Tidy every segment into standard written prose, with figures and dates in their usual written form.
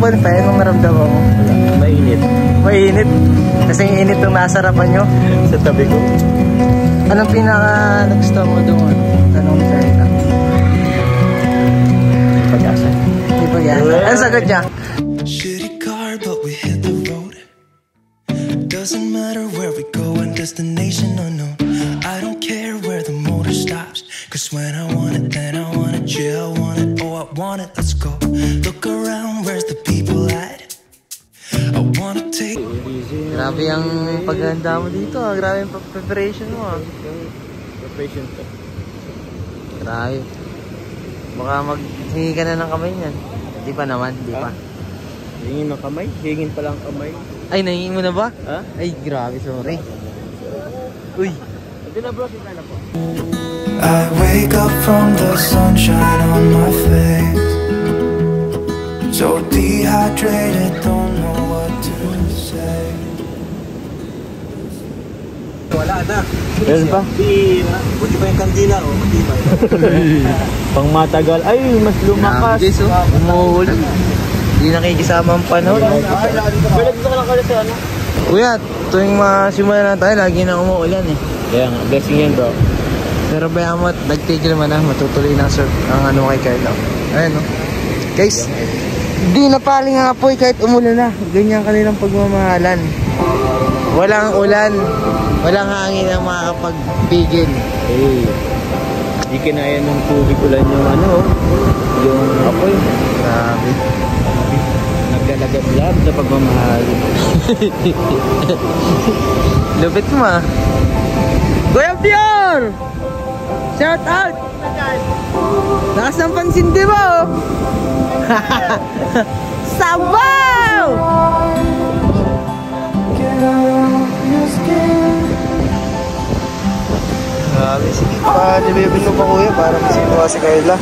bonfire, anong naramdaman mo? Mainit. Mainit? Kasing init yung nasa harapan nyo? Sa tabi ko. Anong pinaka nagusto mo doon? Tanong sa'yo lang. Pag-asa. Hindi pag-asa. Ano sagot niya? Shitty car, but we hit the road. Doesn't matter where we go and destination unknown. I don't care where the motor stops. Cause when I want it, then I want it. Yeah, I want it. Oh, I want it. Let's go. Look around, where's the people at? I wanna take. Grabe ang paghahanda mo dito ah. Grabe yung preparation mo ah. Preparation to. Grabe. Baka maghingi ka na ng kamay niyan. Di pa naman, di pa. Hingin ng kamay? Hingin pa lang kamay. Ay, nahingi mo na ba? Ha? Ay, grabe, sorry. Uy. Hindi na bro, sigla na po. I wake up from the sunshine on my face. So dehydrated, don't know what to say. Wala na. Meron pa? Buti pa yung kandila o. Pang matagal. Ay, mas lumakas. Guys, umuulan. Hindi nakikisama ang panahon. Pero gusto ka lang kasi ano? Kuya, tuwing masimula na tayo, lagi na umuulan eh. Kaya nga, blessing yan bro. Pero bayang mo, nagtigil naman na, matutuloy na surf ang ano kay Carlo. Ayan no. Guys, di napaling nga po kahit umulan na. Ganyan kanilang pagmamahalan. Walang ulan, walang hangin ang makakapagpigil. Hey, di kinaya ng tubig ulan yung ano, yung apoy. Grabe. Naglalagab-lab sa pagmamahal. Lupit mo ah. Kuya Pior! Shout out! Lakas ng pansin di ba oh? Sabaw! Grabe, sige pa. Nibibin mo pa kuya para masinuha si Carla.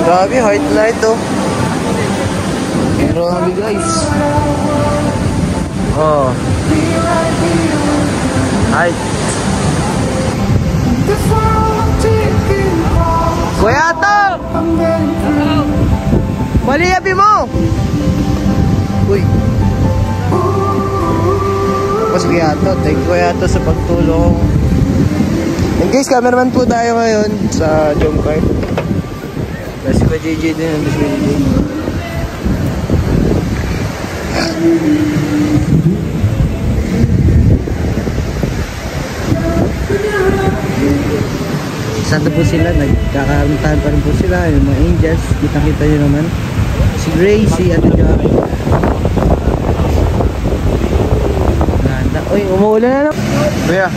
Grabe, heart light oh. Grabe guys. Oh. Hi. Kuya to! Mali yabi mo! Uy. Mas kuya to. Thank you kuya to sa pagtulong. And guys, cameraman po tayo ngayon sa Jomcar. Kasi pa JJ din. Kasi pa JJ. Saan po sila? Nagkakarantahan pa rin po sila. Yung mga angels. Kita-kita nyo naman. Si Gracie at Johnny. Ganda. Uy, umuulan na lang. Kuya,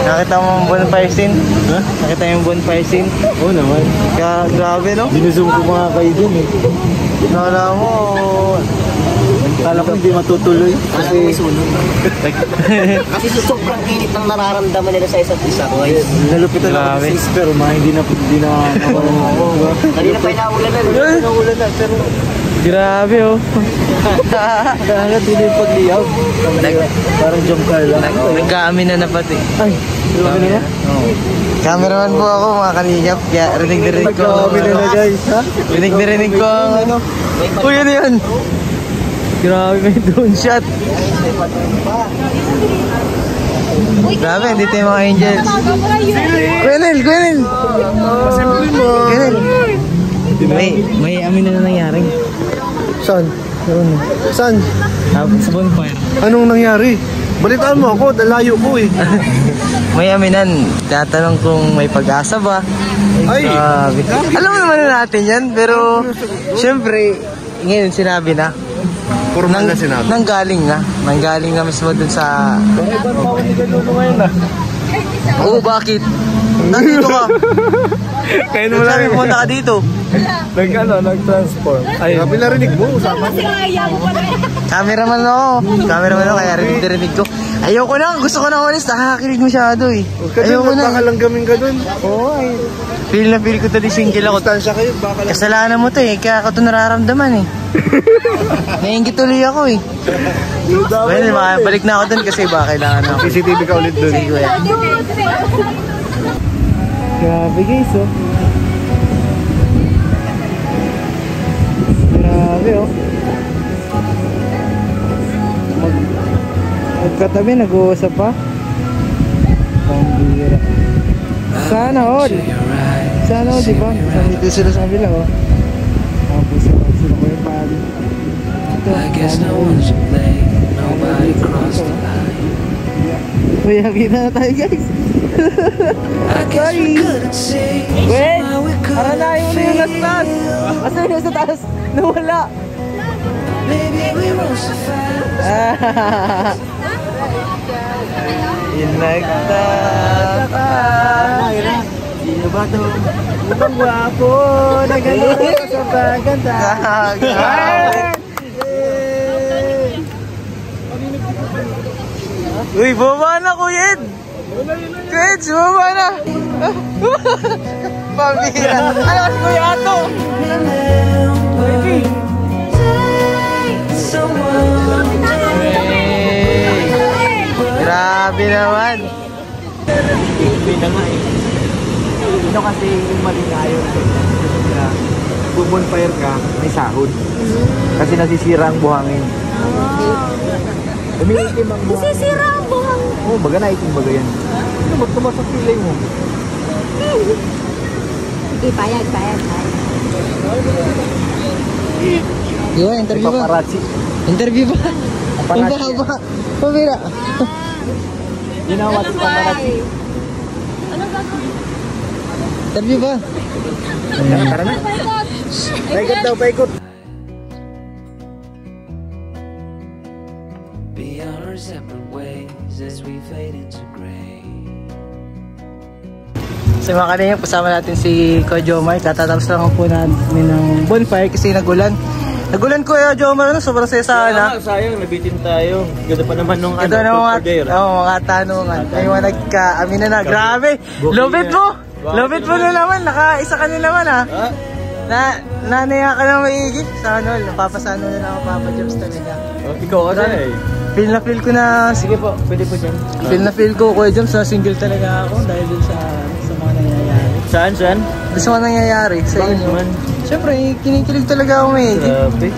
nakita mo ang bonfire scene? Ha? Nakita yung bonfire scene? Oo naman. Grabe no? Binusum ko mga kayo dun eh. Nakala mo. Kala ko hindi matutuloy. Kasi Kasi sobrang init ng nararamdaman nila sa isa't isa, guys. Nalupitan ako Grabe. sa pero hindi na Kanina pa inaulan na. Naulan na pero grabe oh. dagat hindi yung pagliyaw. Parang jump car lang. Nagkaamin na pati. Ay, grabe na. Oo. Cameraman po ako mga kalingap. Kaya rinig ko. Grabe na guys, ha? Rinig ko ang ano. Uy, ano yun? Grabe, may drone shot. Grabe, dito yung mga angels. Kuyanel! Kuyanel! May amin na nangyari. Saan? Saan? Sa bonfire. Anong nangyari? Balitaan mo ako, dalayo ko eh. May aminan. Tatanong kung may pag-asa ba. Ay! Alam mo naman na natin yan, pero syempre, ngayon sinabi na. Formal na sinabi. Nanggaling na mismo dun sa... Iban pa ako ni Galuno ngayon ah. Oo, bakit? Nandito ka. Kaya mo lang Sabi pumunta ka dito. Nag-transform. Ay, grabe narinig mo, usapan. Cameraman ako. Kaya rinig ko. Ayoko na, gusto ko na umalis. Nakakakilig masyado eh. Ayoko na. Nagpakalanggamin ka dun. Oo eh. Feel ko tali single ako. Tansya kayo, baka lang. Kasalanan mo to eh, kaya ako to nararamdaman eh. Nainggit tuloy ako eh. Well, balik na ako dun kasi baka kailangan ako. CCTV ka ulit dun. Sige kuya. Grabe guys oh. Grabe oh. Magkatabi, nag-uusap pa. Pambira. Sana all. Sana all, di ba? Nandito sila sa kabila, oh. Tapos sila ko yung pali. Ito, sana all. Uy, nakita na tayo, guys. Sorry. Wait! Aranayin mo na yung nastas. Asan yung sa taas? Nawala. Inagtaka. Sino ba ito? Ibang gwapo na gano'n sa paganda. Uy, bumaba na, Kuya Ed! Kuya Ed, bumaba na! Pambira! Ano kasi Kuya Ato? Grabe naman! Hindi na nga eh. Ito kasi yung malingayon. Bubonfire ka, may sahod. Kasi nasisira ang buhangin. Umiitim ang buhangin. Nasisira ang buhangin. Oo, baga naitim baga yan. Ano ba tumasak kilay mo? Sige, payag. Di ba, interview ba? Paparazzi. Interview ba? Paparazzi. Ang ba? Pabira. Ginawa si paparazzi. Ano gagawin? Interview ba? Tara na. Paikot daw, paikot. Be on our separate ways as we fade into gray. So mga kanina, kasama natin si Kuya Jomar. Katatapos lang po namin ng bonfire kasi nagulan. Nagulan Kuya Jomar, sobrang saya sana. Sayang, nabitin tayo. Ganda pa naman nung Ito na mga tanungan. Ay mga nagka-amin na. Grabe! Lobit mo! Lobit mo na naman. Naka-isa ka na naman ha. Nanaya ka na maigi. Sa ano, napapasano na lang ako Papa Jobs talaga. Ikaw kasi eh. Feel na feel ko na. Sige po, pwede po dyan. Feel na feel ko Kuya Jobs na single talaga ako dahil dun sa mga nangyayari. Saan? Sa mga nangyayari sa inyo. Siyempre, kinikilig talaga ako maigi. Grabe.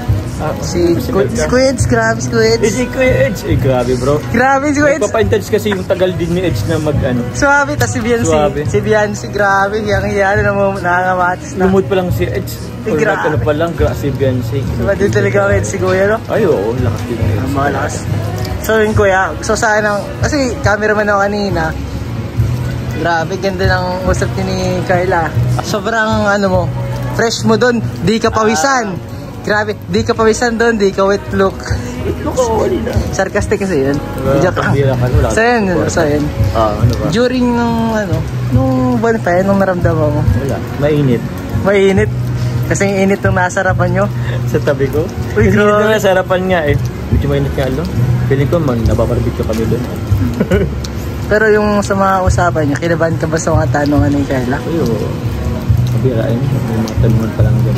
Si Squids, grabe Squids. Si Kuya Edge. Grabe bro. Grabe Squids. Nagpapa-intense kasi yung tagal din ni Edge na mag-ano. Suwabe, tas si Beyonce. Si Beyonce, grabe. Yang nakakamatis na. Lumod pa lang si Edge. Or nag-ano pa lang, si Beyonce. Diba din talaga ako si Kuya, no? Ay oo, lakas din ni Edge. Malakas. So yun Kuya, so sana, kasi cameraman ako kanina. Grabe, ganda ng usap ni Carla. Sobrang ano mo, fresh mo dun, di ka pawisan. Grabe, di ka pawisan doon, di ka wet look. Wait, look ako kanina. Sarcastic kasi yun. Joke lang. So yun. Ano ba? During nung bonfire, nung naramdaman mo. Wala, mainit. Mainit. Kasi yung init nung nasa harapan nyo. Sa tabi ko? Uy, kasi grabe. dito nga sa harapan nga eh. Medyo mainit nga alo. Feeling ko nababarbecue kami doon. Pero yung sa mga usapan nyo, kinabahan ka ba sa mga tanungan ni Carla? Ay oo. Mabirain. May mga tanungan pa lang dyan.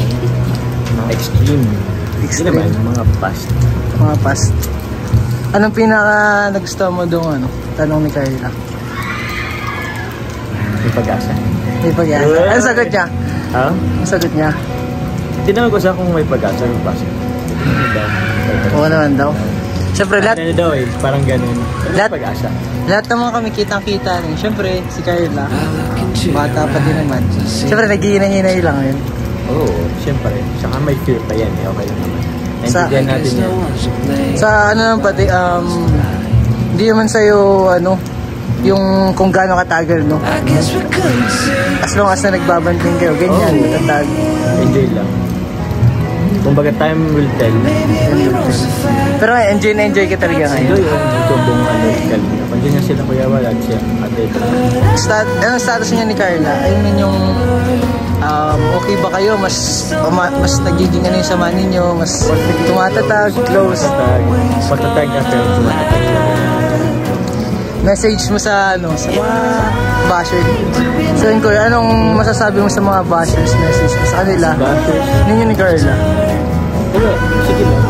Mga extreme. Hindi naman, mga past. Mga past. Anong pinaka nagustuhan mo doon, tanong ni Carla? May pag-asa. May pag-asa. Ano sagot niya? Ha? Ang sagot niya? Tinawag ko sa kung may pag-asa. May pag-asa. Oo naman daw. Siyempre, lahat, Ano daw eh, parang ganun. Lahat- May pag-asa. lahat naman kami kitang-kita rin. Siyempre, si Carla, bata pa din naman. Siyempre, naghihinay-hinay lang yun. Oo, siyempre. Saka may fear pa yan eh. Okay lang naman. Naintindihan natin yan. Sa ano naman pati, hindi naman sa'yo, yung kung gaano katagal, no? As long as na nagbabanding kayo, ganyan, matatag. Enjoy lang. Kumbaga time will tell. Pero enjoy na enjoy ka talaga ngayon. Enjoy yung YouTube buong galing. Pandiyan nga sila kuya wala siya. Anong status niya ni Carla? I mean yung okay ba kayo? Mas nagiging ano yung sama ninyo? Mas tumatatag, close. Patatag na pero tumatatag. Message mo sa sa mga bashers. So yun Kuya, anong masasabi mo sa mga bashers message mo sa kanila? Bashers? Ninyo ni Carla? Pero sige lang.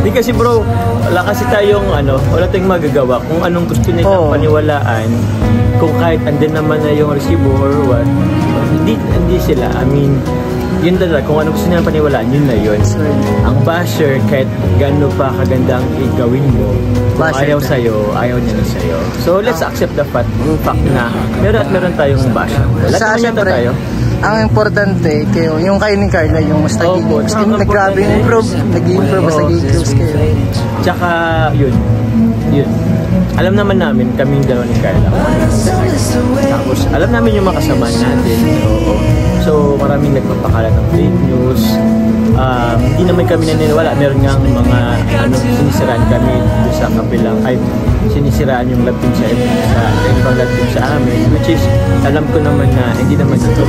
Di kasi bro, wala kasi tayong wala tayong magagawa kung anong gusto nila paniwalaan. Kung kahit andin naman na yung resibo or what, hindi sila. I mean, yun talaga, kung ano gusto niya paniwalaan, yun na yun. Ang basher, kahit gano'n pa kagandang igawin mo, kung Basher ayaw ka. sa'yo, ayaw niya na sa'yo. So, let's accept the fact na meron tayong basher. Lahat Sa naman yata syempre, tayo. ang importante kayo, yung kayo ni Carla, yung mas Opo, mas ang nag-grabe importante- improve, nag-improve, mas Oo. nag-close kayo. Tsaka, yun. Alam naman namin, kaming dalawa ni Carla. Tapos, alam namin yung mga kasama natin. Oo. So, maraming nagpapakalat ng fake news. Hindi naman kami naniniwala. Meron nga mga sinisiraan kami doon sa kapilang, ay sinisiraan yung lab team sa ibang lab team sa amin, which is alam ko naman na hindi naman ito.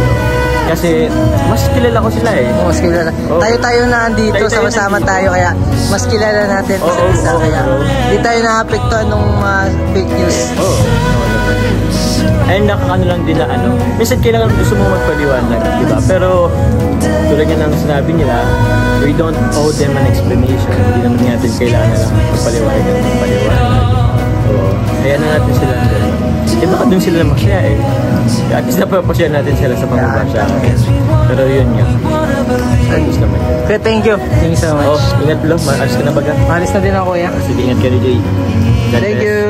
Kasi mas kilala ko sila eh. Mas kilala. Oo. Tayo na andito, Tayo sama-sama nandito. tayo, kaya mas kilala natin Oo, sa isa. oo, Kaya oo. hindi tayo naapektuhan ng mga fake news. Oo. And nakakano lang din na minsan kailangan gusto mo magpaliwanag, di ba? Pero tulad nga ng sinabi nila, we don't owe them an explanation. Hindi naman natin kailangan na lang magpaliwanag at magpaliwanag. Oo. Kaya na natin sila doon. Eh baka doon sila masaya eh. At least napapasya natin sila sa pamabasya. Pero yun nga. Service naman yun. Okay, thank you. Thank you so much. Oh, ingat lo. Maalis ka na baga. Malis na din ako, kuya. Sige, ingat ka rin, Jay. God Thank bless. you.